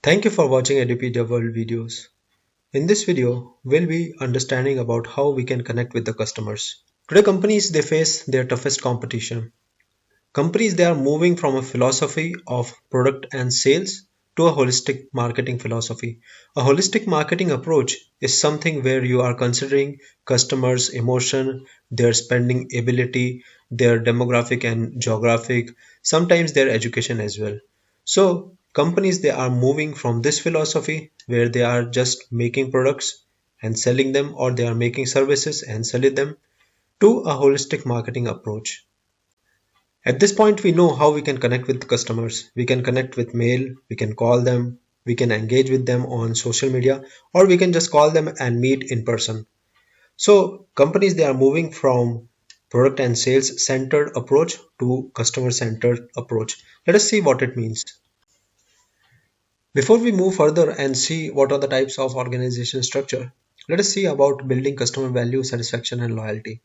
Thank you for watching Edupedia World videos. In this video, we'll be understanding about how we can connect with the customers. Today companies they face their toughest competition. Companies they are moving from a philosophy of product and sales to a holistic marketing philosophy. A holistic marketing approach is something where you are considering customers' emotion, their spending ability, their demographic and geographic, sometimes their education as well. So companies they are moving from this philosophy where they are just making products and selling them, or they are making services and selling them, to a holistic marketing approach. At this point, we know how we can connect with customers. We can connect with mail, we can call them, we can engage with them on social media, or we can just call them and meet in person. So companies they are moving from product and sales centered approach to customer centered approach. Let us see what it means. Before we move further and see what are the types of organization structure, let us see about building customer value, satisfaction and loyalty.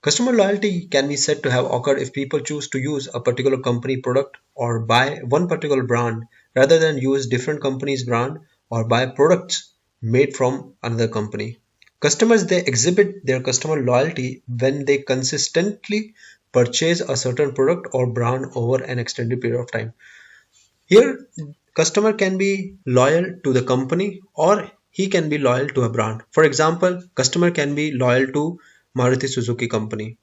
Customer loyalty can be said to have occurred if people choose to use a particular company product or buy one particular brand rather than use different companies' brand or buy products made from another company. Customers they exhibit their customer loyalty when they consistently purchase a certain product or brand over an extended period of time. Here, customer can be loyal to the company or he can be loyal to a brand. For example, customer can be loyal to Maruti Suzuki company.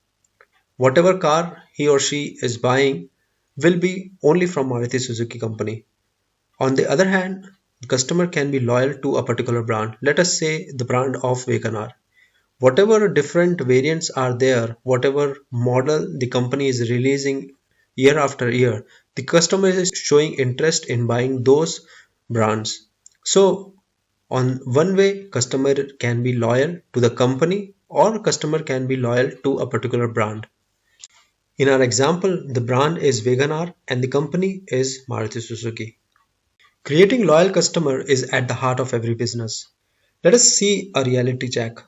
Whatever car he or she is buying will be only from Maruti Suzuki company. On the other hand, the customer can be loyal to a particular brand. Let us say the brand of Wagoner. Whatever different variants are there, whatever model the company is releasing year after year, the customer is showing interest in buying those brands. So on one way, customer can be loyal to the company or customer can be loyal to a particular brand. In our example, the brand is Wagoner and the company is Maruti Suzuki. Creating loyal customer is at the heart of every business. Let us see a reality check.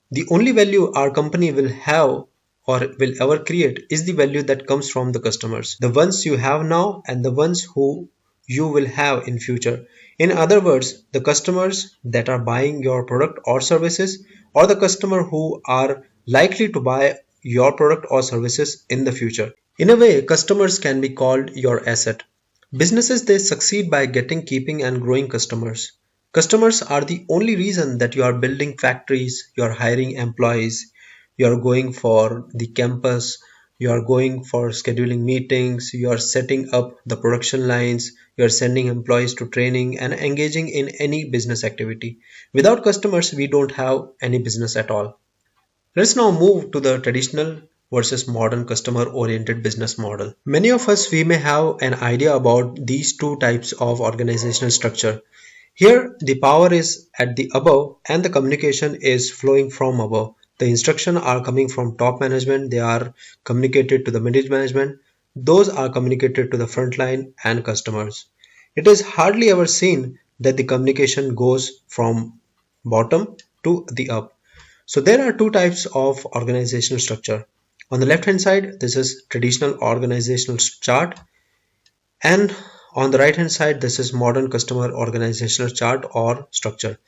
The only value our company will have or will ever create is the value that comes from the customers, the ones you have now and the ones who you will have in future. In other words, the customers that are buying your product or services, or the customer who are likely to buy your product or services in the future. In a way, customers can be called your asset. Businesses they succeed by getting, keeping and growing customers. Customers are the only reason that you are building factories, you are hiring employees, you are going for the campus, you are going for scheduling meetings, you are setting up the production lines, you are sending employees to training and engaging in any business activity. Without customers, we don't have any business at all. Let's now move to the traditional versus modern customer oriented business model. Many of us we may have an idea about these two types of organizational structure. Here the power is at the above and the communication is flowing from above. The instructions are coming from top management, they are communicated to the middle management, those are communicated to the front line and customers. It is hardly ever seen that the communication goes from bottom to the up. So there are two types of organizational structure. On the left hand side, this is traditional organizational chart, and on the right hand side, this is modern customer organizational chart or structure.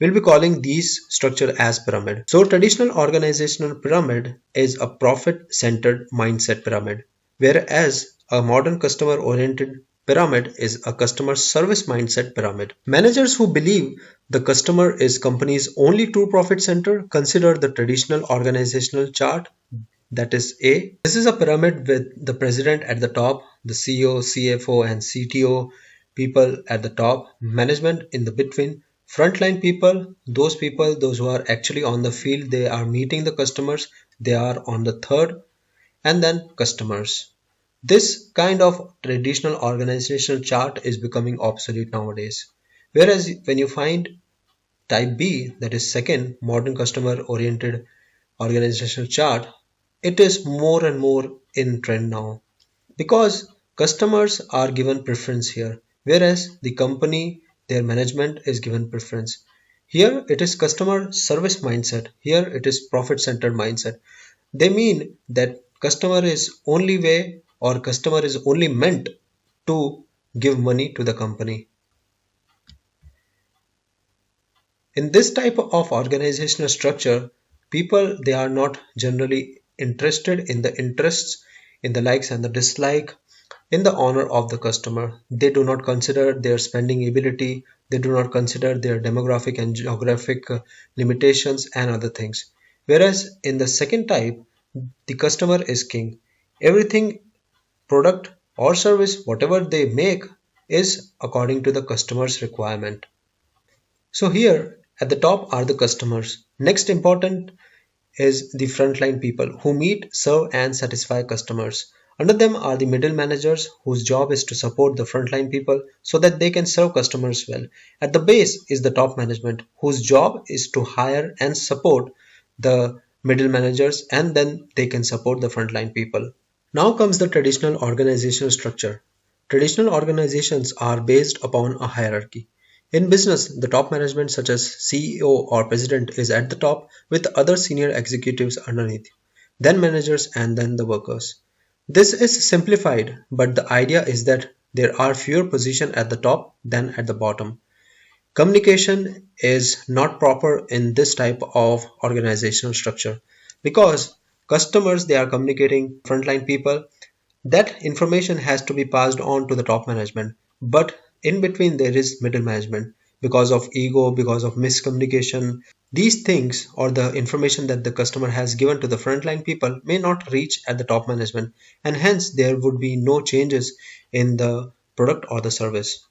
We'll be calling these structure as pyramid. So traditional organizational pyramid is a profit centered mindset pyramid, whereas a modern customer oriented pyramid is a customer service mindset pyramid. Managers who believe the customer is company's only true profit center consider the traditional organizational chart, that is A. This is a pyramid with the president at the top, the CEO, CFO and CTO people at the top, management in the between, frontline people, those who are actually on the field, they are meeting the customers, they are on the third, and then customers. This kind of traditional organizational chart is becoming obsolete nowadays. Whereas when you find type B, that is second modern customer oriented organizational chart, it is more and more in trend now because customers are given preference here, whereas the company, their management is given preference. Here it is customer service mindset, here it is profit centered mindset. They mean that customer is only way or customer is only meant to give money to the company. In this type of organizational structure, people they are not generally interested in the interests, in the likes and the dislike, in the honor of the customer. They do not consider their spending ability, they do not consider their demographic and geographic limitations and other things. Whereas in the second type, the customer is king. Everything, product or service, whatever they make is according to the customer's requirement. So here at the top are the customers. Next important is the frontline people who meet, serve and satisfy customers. Under them are the middle managers whose job is to support the frontline people so that they can serve customers well. At the base is the top management whose job is to hire and support the middle managers and then they can support the frontline people. Now comes the traditional organizational structure. Traditional organizations are based upon a hierarchy. In business, the top management such as CEO or president is at the top with other senior executives underneath, then managers and then the workers. This is simplified, but the idea is that there are fewer positions at the top than at the bottom. Communication is not proper in this type of organizational structure because customers they are communicating frontline people, that information has to be passed on to the top management, but in between there is middle management. Because of ego, because of miscommunication, these things or the information that the customer has given to the frontline people may not reach at the top management, and hence there would be no changes in the product or the service.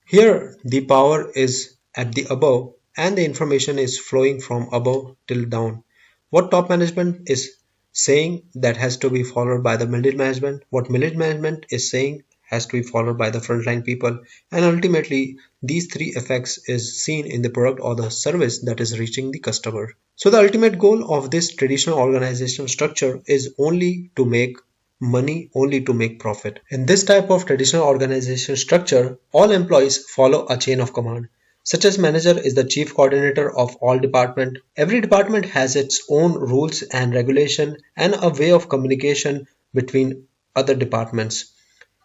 Here the power is at the above and the information is flowing from above till down. What top management is saying that has to be followed by the middle management. What middle management is saying has to be followed by the frontline people, and ultimately these three effects is seen in the product or the service that is reaching the customer. So the ultimate goal of this traditional organizational structure is only to make money, only to make profit. In this type of traditional organizational structure, all employees follow a chain of command. Such as manager is the chief coordinator of all department. Every department has its own rules and regulation and a way of communication between other departments.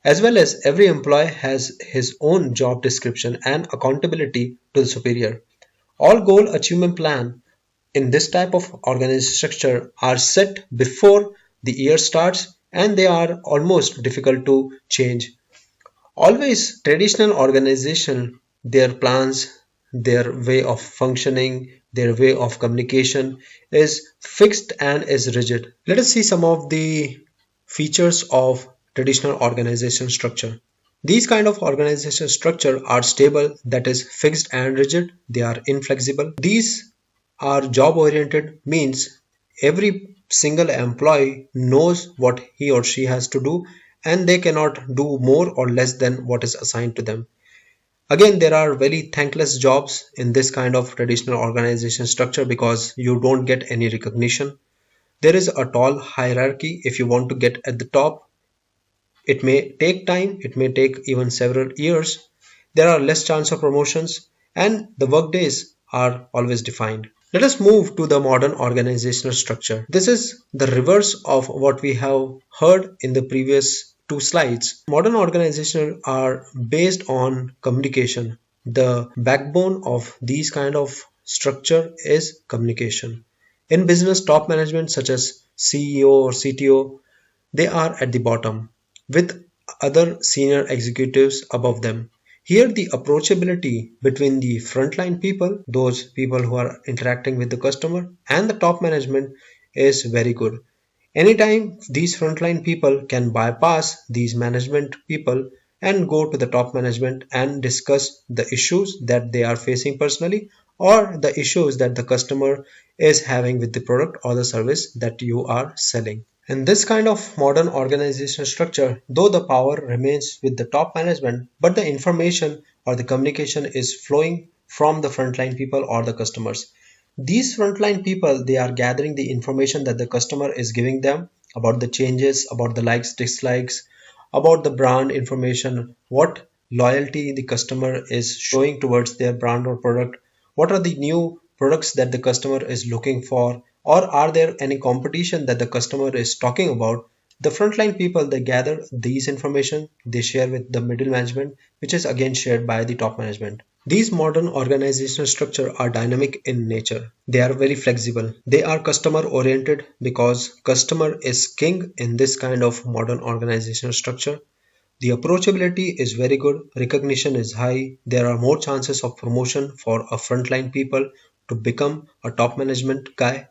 As well as every employee has his own job description and accountability to the superior. All goal achievement plan in this type of organized structure are set before the year starts and they are almost difficult to change. Always traditional organization, their plans, their way of functioning, their way of communication is fixed and is rigid. Let us see some of the features of traditional organization structure. These kind of organization structure are stable, that is fixed and rigid. They are inflexible. These are job oriented, means every single employee knows what he or she has to do and they cannot do more or less than what is assigned to them. Again, there are very thankless jobs in this kind of traditional organization structure because you don't get any recognition. There is a tall hierarchy. If you want to get at the top, it may take time, it may take even several years. There are less chance of promotions and the work days are always defined. Let us move to the modern organizational structure. This is the reverse of what we have heard in the previous two slides. Modern organizations are based on communication. The backbone of these kind of structure is communication. In business, top management such as CEO or CTO, they are at the bottom with other senior executives above them. Here, the approachability between the frontline people, those people who are interacting with the customer, and the top management is very good. Anytime these frontline people can bypass these management people and go to the top management and discuss the issues that they are facing personally or the issues that the customer is having with the product or the service that you are selling. In this kind of modern organizational structure, though the power remains with the top management, but the information or the communication is flowing from the frontline people or the customers. These frontline people, they are gathering the information that the customer is giving them about the changes, about the likes, dislikes, about the brand information, what loyalty the customer is showing towards their brand or product, what are the new products that the customer is looking for, or are there any competition that the customer is talking about. The frontline people they gather these information, they share with the middle management, which is again shared by the top management. These modern organizational structure are dynamic in nature. They are very flexible. They are customer oriented because customer is king in this kind of modern organizational structure. The approachability is very good, recognition is high, there are more chances of promotion for a frontline people to become a top management guy.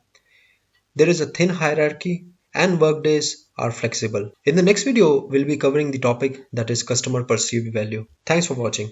There is a thin hierarchy and workdays are flexible. In the next video, we'll be covering the topic that is customer perceived value. Thanks for watching.